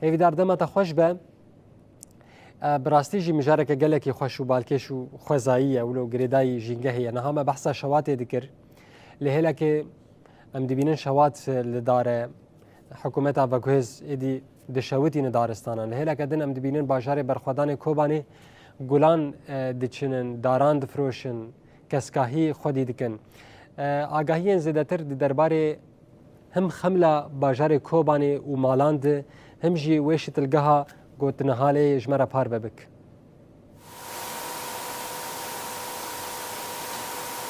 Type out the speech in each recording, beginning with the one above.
هیوی دردما تخوش به براستی جی مجارك گلکی خوش و بالکش و خوزاییه ولو گریدای جنگهیه نهام بحثا شوات ذکر لهلا که ام دبینن شوات لدار حکومت وکوز ادی دشوتی ندارستانه لهلا که دن ام دبینن باجار برخوادان کوبانی گلان دچنن داران دفروشن کسکاهی خودی دکن آگاهی زیادتر درباره هم خمله باجار کوبانی و مالاند هم جی ویش تلقاها قوت نهاله جمرة بار ببك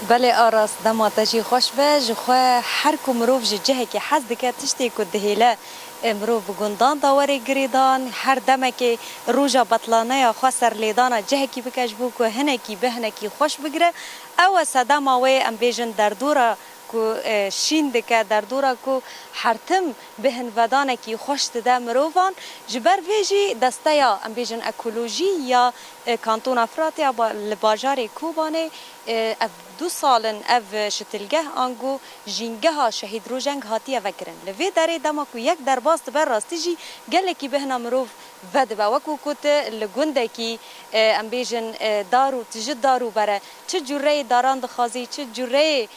بله آراس دما تجی خوش به جخوا هر کو مروف جهه که حز دکه تشتی که دهیله مروف بگندان داوری گریدان هر دمه که روژا بطلانه یا خسر لیدان جهه کی بکش بو که هنه کی به هنه کی خوش بگره او صدما و ام بیجن در دورا کو شین دکه در دورا کو حرتم بهن ودانه کی خوش ده مروفان جبر ویجی دسته یا ام بیجن اکولوژی یا کانتون افراد یا لباجار کوبانه اف 2 سالن اف شتلگه آنگو جینگه شهید رو جنگ هاتیه وکرن لوی داره دما کو یک در باست بر راستی جی گله کی بهنا مروف ود با وکو کوت لگنده کی ام بیجن دارو تجد دارو بره چه جوره داران دخازی چه جوره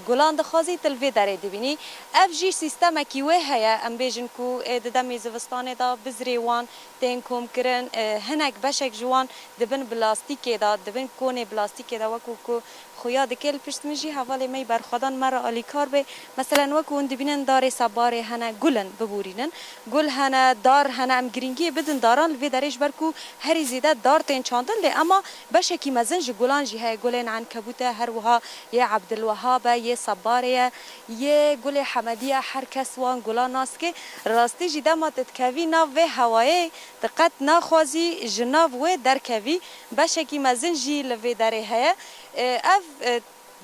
گلان دخازی تلوی داره دبینی اف جی سیستم کی وه هيا ام بیجن کو ددمی زوستانه دا بزریوان تین کوم کرن هنک بشک جوان دبن پلاستیک دا دبن کونه پلاستیک دا وکو کو خویا دکل پشت میجی حواله می بر خدان مرا آلیکار به مثلا وکو اون دبینن داره سباره هنه گلن ببورینن گل هنه دار هنه ام گرینگی بدن داران وی درش برکو هری زیده دار تین چاندن لی اما بشکی مزنج گلان جی های گلن عنکبوته هر وها یه عبدالوهاب یه سباره یه گل حمدیه هر کس وان گلان ناس که راستی جی دما تتکوی ناو و هوای دقت ناخوازی جناو و درکوی بشکی مزنجی لوی داره های اف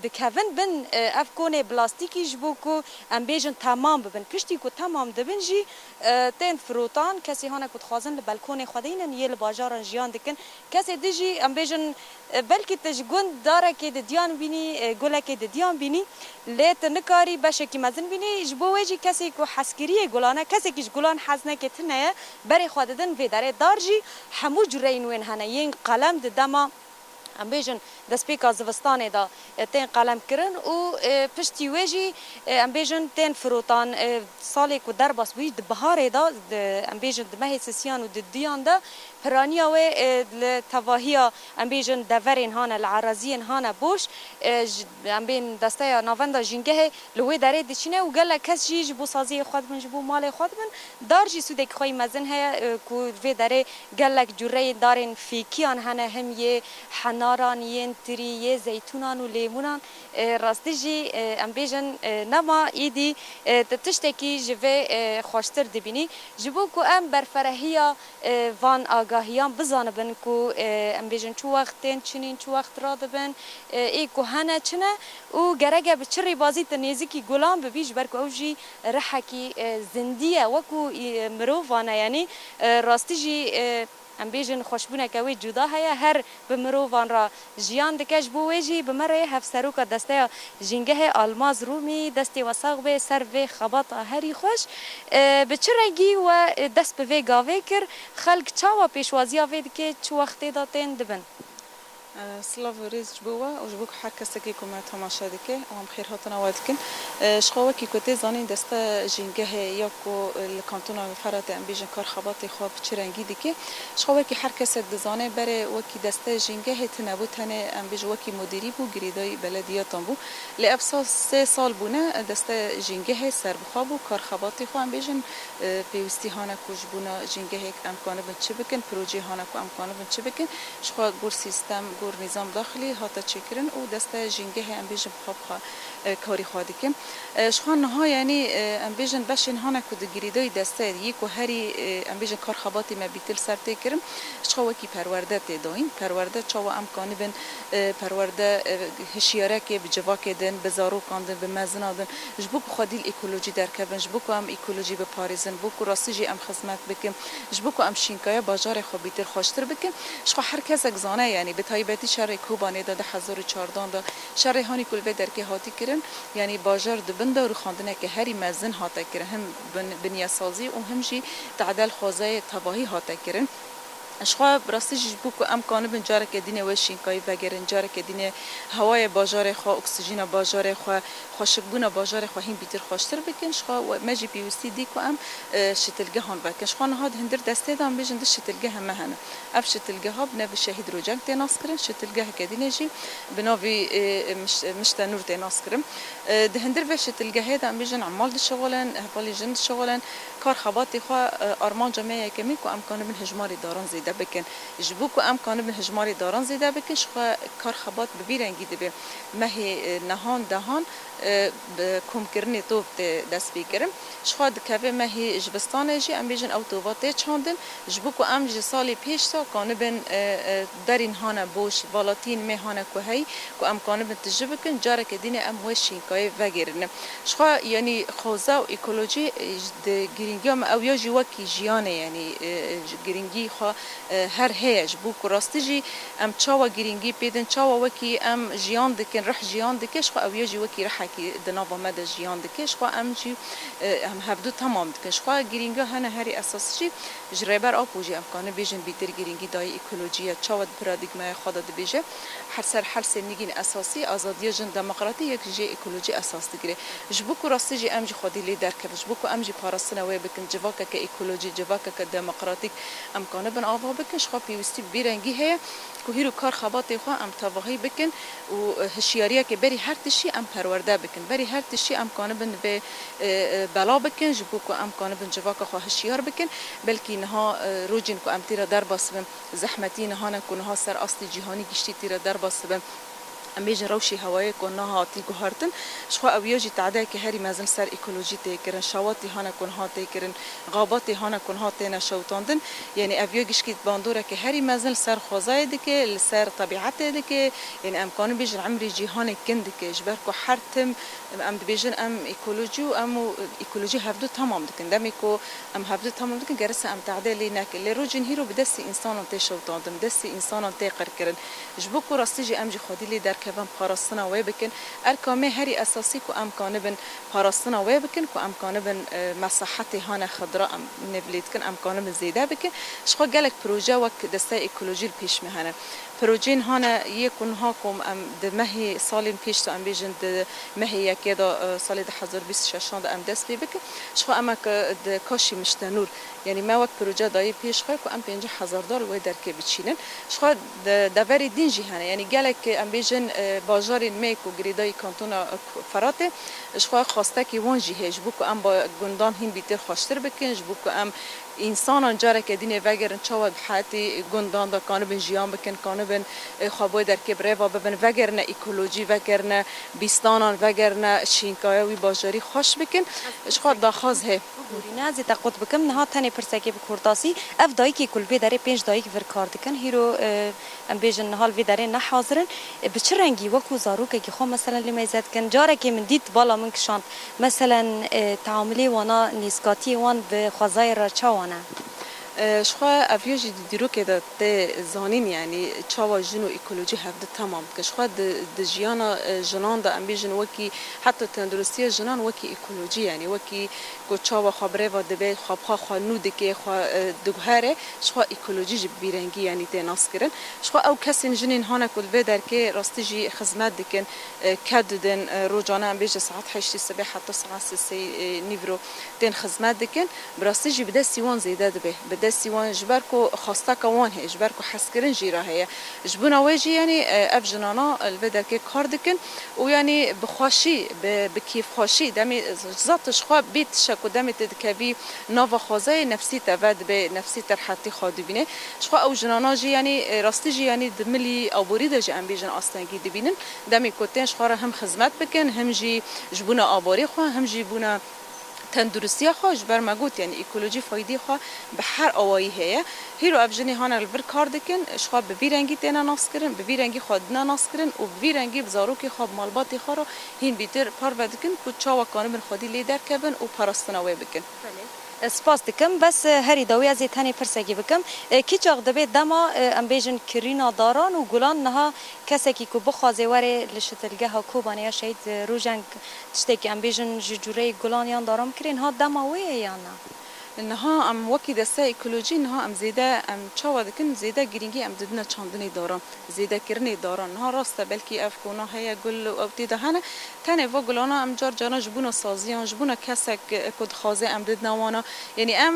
دکوین بن اف کونه بلاستیکی جبو کو ام بیجن تمام ببن پشتی کو تمام دبن جی تین فروتان کسی هانه کد خوازن لبالکون خودینن یه لباجارن جیان دکن کسی دیجی ام بیجن بلکی تجگون داره که دیان بینی گله که دیان بینی لیت نکاری باشه که مزن بینی جبو ویجی کسی کو حسکری گلانه کسی که گلان حزنه که تنه بری خوددن وی داره دارجی همو جرین وین هنه ین قلم دما ام بیجن دسپیکا زوستانه دا تین قلم کرن و پشتی ویجی ام بیجن تین فروتان سالی کو در باس وی بهار دا ام بیجن دمه سسیان و دیان دا پرانیا و لتواهیا ام بیجن دورین هانه العرازین هانه بوش ام بین دسته ناوندا جنگه لوی داره دچینه و گله کس جی بو سازی خود من جبو مال خود من دارجی سودک خوی مزن ه کو وی داره گلک جوره دارین فیکیان هنه هم یه حناران یه تریه زیتونان و لیمونان راستی جی ام بیجن نما ایدی تشتکی جوه خوشتر دبینی جبو کو ام برفرهیا وان آگاهیان بزانبن کو ام بیجن چو وقتین چنین چو وقت را دبن ای کو هنه چنه و گرگه بچری بازی تنیزی گلان ببیش برکو اوجی رحکی زندیه وکو مروفانه یعنی راستی جی ام بیجن خوشبونه که وی جدا هیا هر بمروان را جیان دکش بو ویجی بمره هف سروک دسته جنگه آلماز رومی دستی وساق به سر و خباط هری خوش به چه رنگی و دست به وی گاوه کر خلق چاوا پیشوازی آوید که چو وقتی داتین دبن سلاف ریز جبوه و جبوك هر کسی که کم تماشا دکه و هم خیر هاتنا واد کن شخوه کی کتی زانین دسته جنگه یا کو لکانتونا فرات ام بیجن کار خباتی خواب چه رنگی دکه شخوه کی هر کسی دزانه بره وکی دسته جنگه تنبو تنه ام بیج وکی مدیری بو گریدای بلدیاتان بو لابساس 3 سال بونه دسته جنگه سر بخوابو کار خباتی خو ام بیجن پیوستی هانا کوج بونا جنگه امکانه بن چه بکن پروژه هانا کو امکانه بن چه بکن شخوه گور سیستم نظام داخلی هاتا چکرن و دسته جنگه ام بیجن بخواب کاری خواهد کم شخوان ها یعنی ام بیجن بشین هانا کد گریدای دسته یک و هری ام بیجن کار خباتی ما بیتل سر تکرم شخوا کی پرورده تداین پرورده چاوا امکانی بن پرورده هشیاره که بجواک دن بزارو کاندن به مزنادن جبوک خودیل اکولوژی در کبن جبوک ام اکولوژی به پاریزن بوک راستیجی ام خدمت بکم جبوک ام شینکای بازار خو بیتل خوشتر بکم شخوا هر کس اگزانه یعنی به تایبت تایتی شهر کوبانه دا 2014 دا شهر هانی کل به درکی هاتی کرن یعنی باجار دبنده و خواندنه که هری مزن هاتا کرن هم بنیاسازی و هم جی تعدل خوازه تباهی هاتا کرن اشخوا براستی جبو که امکانه بن جاره که دینه وشین کای وگرن جاره که دینه هوای باجار خوا اکسیژن باجار خوا خوشبون باجار خوا هین بیتر خوشتر بکن اشخوا و مجی پیوستی دی که ام شتلگه هان بکن اشخوا نهاد هندر دسته دام بیجن ده شتلگه همه هنه اف شتلگه ها بنو شهید روجنگ تناس کرن شتلگه که دینه جی بنوی مشت نور تناس کرن ده هندر و شتلگه دام بیجن عمال ده شغلن هفالی جن شغلن کار خباتی خوا آرمان جمعه کمی که امکانه بن هجماری داران زیده بکن جبو که امکانه به هجماری داران زیده بکن شخوا کار خبات ببیرنگی دبه مهی نهان دهان کم کرنی توب دست بیکرم شخوا دکوه مهی جبستانه جی ام بیجن او توواته چاندن جبو که ام جی سالی پیش تا کانه بن درین هانه بوش والاتین مه هانه که هی که امکانه بن تجربه کن جاره که دینه ام وشین که وگرنه شخوا یعنی خوزه و اکولوژی گرینگی هم او یا جی وکی جیانه یعنی گرینگی خوا هر هیج بو کراستی جی ام چاوا گرینگی پیدن چاوا وکی ام جیان دکن رح جیان دکش خو اویا جی وکی رح کی دنابا مد جیان دکش خو ام جی هم هفدو تمام دکش خو گرینگا هنه هری اساس جی جریبر آپو جی امکانه بیجن بیتر گرینگی دای اکولوژی چاوا پرادیگما خدا د بیجه هر سر هر سنگین اساسی آزادی جن دموکراتی یک جی اکولوژی اساس دگیره جبو کراستی جی ام جی خودی لی در کف جبو ام جی پاراستنه و بکن جواکه که اکولوژی جواکه که دموکراتیک امکانه بن آوا بکن شخوا پیوستی بیرنگی هه که هیرو کار خباتی خوا ام تواهی بکن و هشیاریه که بری هر تشی ام پرورده بکن بری هر تشی امکانه بن به بلا بکن جبو که امکانه بن جواکه خوا هشیار بکن بلکی نها روجین که ام تیرا در باسبن زحمتی نها نکنها سر اصل جهانی گشتی تیرا در باسبن امیج روشی هوایی کنها هاتی گهارتن شخوا اویاجی تعدای که هری مزن سر اکولوژی تکرن شواتی هانا کنها تکرن غاباتی هانا کنها تینا شوتاندن یعنی اویاگش کیت باندوره که هری مزن سر خوازای دکه سر طبیعت دکه یعنی امکانه بیجن عمری جهان کند که جبر کو حرتم ام بیجن ام اکولوژی و ام اکولوژی هفدو تمام دکن دمی کو ام هفدو تمام دکن گرس ام تعدای لینک لروجن هیرو بدست انسان ته شوتاندن دست انسان ته قرکرن جبو کو راستیجی ام جی خودی لی در کم پاراستنا وی بکن ارکامه هری اساسی کو امکانه بن پاراستنا وی بکن کو امکانه بن مساحت هانه خضراء نبلید کن امکانه بن زیده بکن شخو گلک پروژه وک دسته اکولوژی پیش مهنه پروژین هانه یکون هاکم ام د مهی سالین پیش تو ام بیجن د مهی یکی دا سال 2026 دا ام دست بکن شخو اما د کاشی مشتنور یعنی ما وقت پروژه دایی پیش خواهی که ام $50,000 وی درکه بچینن شخوا دوری دین جهانه یعنی گلک ام بیجن باجارین میک و گریدای کانتون فراته شخوا خواسته که وان جیه جبو که ام با گندان هین بیتر خوشتر بکن جبو که ام انسان جاره که دینه وگرن چاود حتی گندان دا کانه بن جیان بکن کانه بن خوابوی در کبره و ببن وگرن اکولوژی وگرن بیستانان وگرن شینکایوی باجاری خوش بکن شخوا داخواز هی نازی تقود بکم نها تنی پرسکی بکرداسی اف دایی که کل بی داره 5 دایی که ورکار دکن هیرو ام بیجن نهال بی داره نحاضرن بچه رنگی وکو زاروکه که خواه مثلا لیمیزد کن جاره که من دید بالا من کشاند مثلا تعاملی وانا نیسکاتی وان به خوازای را چاوانه شخوا افیاجی دیرو که ده زانین یعنی چاوا جنو اکولوژی هفته تمام که شخوا د جیانا جنان ده امبیجن وکی حتی تندرستی جنان وکی اکولوژی یعنی وکی کو چاوا خبره و دبی خوابها خانو دکه خوا دگهره شخوا اکولوژی جب بیرنگی یعنی تناس کرن شخوا او کسی جنین هانا کل به در که راستیجی خدمت دکن کددن روزانه امبیج ساعت 8 صبح حتی ساعت 3 نیورو تن خدمت دکن براستیجی بده سیوان زیاده به دستیوان جبر کو خواسته کوان هی جبر کو حس کردن جیره هی جبنا وجی یعنی اف جنانا البدر که کار دکن و یعنی بخواشی به کیف خواشی دمی ذاتش خو بیت شکو دمی تدکبی نو خوازه نفسی تود به نفسی ترحتی خادی بینه شخو او جنانا جی یعنی راستی جی یعنی دملی او برید جی ام بیجن آستانگی دبینن دمی کوتنش خو هم خدمت بکن هم جی جبنا آباری خو هم جی بونا تندرستی خوش بر مگوت یعنی اکولوژی فایده خو به هر آوایی هست هیرو ابجنی هان الور کار دکن اشخا به بیرنگی تینا ناس کرن به بیرنگی خود ناس کرن و به بیرنگی بزاروکی خواب مالباتی خورا هین بیتر پار بدکن کو چاوا کانه بن خودی لیدر کبن و پاراستناوی بکن سپاس دکم بس هری داوی از تنی پرسگی بکم کی چاق دبی دما ام بیژن کرینا داران و گلان نها کسی کی کو بخوازه وره لشتلگه ها کوبانیا شهید روزن تشتکی ام بیژن جوره گلان یان دارم کرین ها دما وی یا نه انها ام وکی دسته اکولوژی انها ام زیده ام چاوا دکن زیده گرینگی ام ددنا چاندنی دارم زیده کرنی دارن انها راسته بلکی اف کونا هيا گل او تی دهنه تنه و گلانا ام جار جانا جبونا سازیان جبونا کسک کد خازه ام ددنا وانا یعنی ام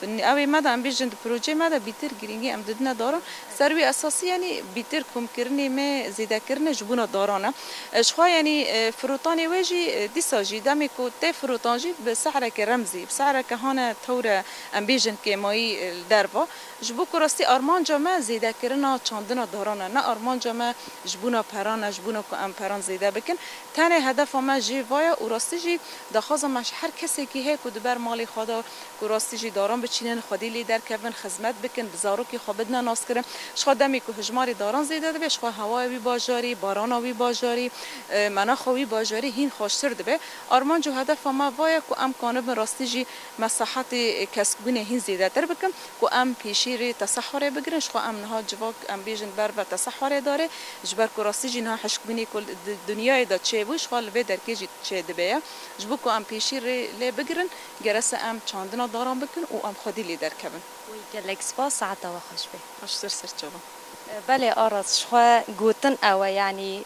اوی مدا ام بیژن پروژه مدا بیتر گرینگی ام ددنا دارم سروی اساسی یعنی بیتر کم کرنی می زیده کرنی جبونا دارانه اشخوا یعنی فروتانی وجی دیساجی دمی کو ته فروتانجی به سعر رمزی به سعر کهانه تور ام بیژن که مایی دروا جبو کراستی آرمان جامه زیده کرنا چاندنا دارانه نه آرمان جامه جبونا پران جبونا کو ام پران زیده بکن تنه هدف ما جی وای و راستی جی دخوازم مش هر کسی که هی کو دبر مالی خدا کراستی جی داران بچینن خودی لی در کون خدمت بکن بزارو کی خوابدنا ناس کرم شخدمی کو هجماری داران زیده دبه شخ هوای وی باجاری باران وی باجاری مناخ وی باجاری هین خوشتر دبه آرمان جو هدف ما وای کو ام کانه راستی جی مساحت کسبونه هین زیده تر بکن کو ام پیشیر تصحر بگیرن شخو ام نها جواک ام بیژن بر و تصحر داره جبر کراستی جی نها حشکبینی کل دنیای دا چه بوش خال و درکی جی چه دبه جبو کو ام پیشیر لی بگیرن گرس ام چاندنا داران بکن و ام خودی لی در کبن وی گلک سپاس ساعتا و خوش به خوش سر چابا بله آراز شخوا گوتن او یعنی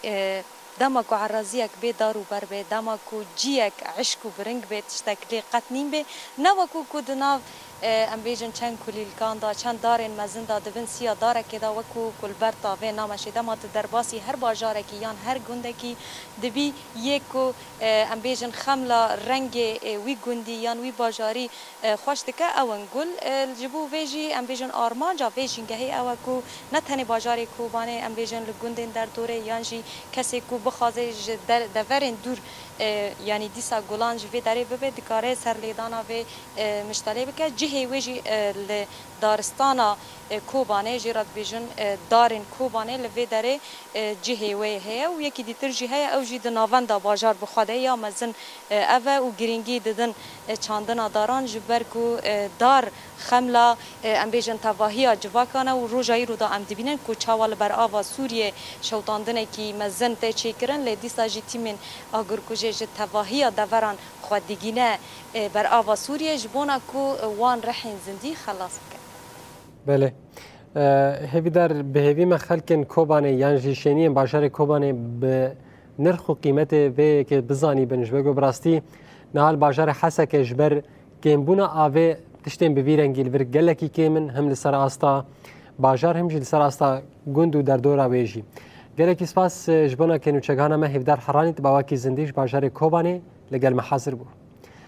دما کو عرازیک به دارو بر به دما کو جیک عشق و برنگ به تشتکلی قطنین به نو کو دنا ام بیژن چند کلیل کاندا چند دارن مزن دا دبن سیا داره که دا وکو کلبرتا و نامش دما درباسی هر باجاره کی یان هر گنده کی دبی یکو ام بیژن خملا رنگ وی گندی یان وی باجاری خوش دکه اون گل جبو ویجی ام بیژن آرمان جا ویجین گهی او کو نه تنی باجاری کو بانه ام بیژن لگندن در دوره یان جی کسی کو بخوازه دورن دور یعنی دیسا گلان جوی داره ببه دکاره سرلیدانا و مشتاله بکه جهه ویجی دارستانا کوبانه جیرات بیژن دارن کوبانه لوی داره جهه وی هیا و یکی دیتر جهه او جی دناوند باجار بخواده یا مزن اوه و گرینگی ددن چاندنا داران جبر کو دار خملا ام بیژن تواهی جواکانه و روجایی رو دا ام دبینن کو چاوال بر آوا سوریه شوتاندنه کی مزن ته چیکرن لدیسا جی تیمن اگر کوجه تواهی دوران خودگینه بر آوا سوریه جبونا کو وان رحین زندی خلاص کن بله هیوی در به هیوی مخلکن کوبانه یان جیشنی باشار کوبانه به نرخ و قیمت و که بزانی بنجبگو براستی نهال باشار حسا که جبر گیمبونا آوه تشتین بویرنگی لور گلکی که من هم لسر آستا باشار هم جی لسر آستا گندو در دورا ویجی گلکی سپاس جبونا که نوچگانا ما هیو در حرانیت باواکی زندیش باشار کوبانه لگل محاصر بو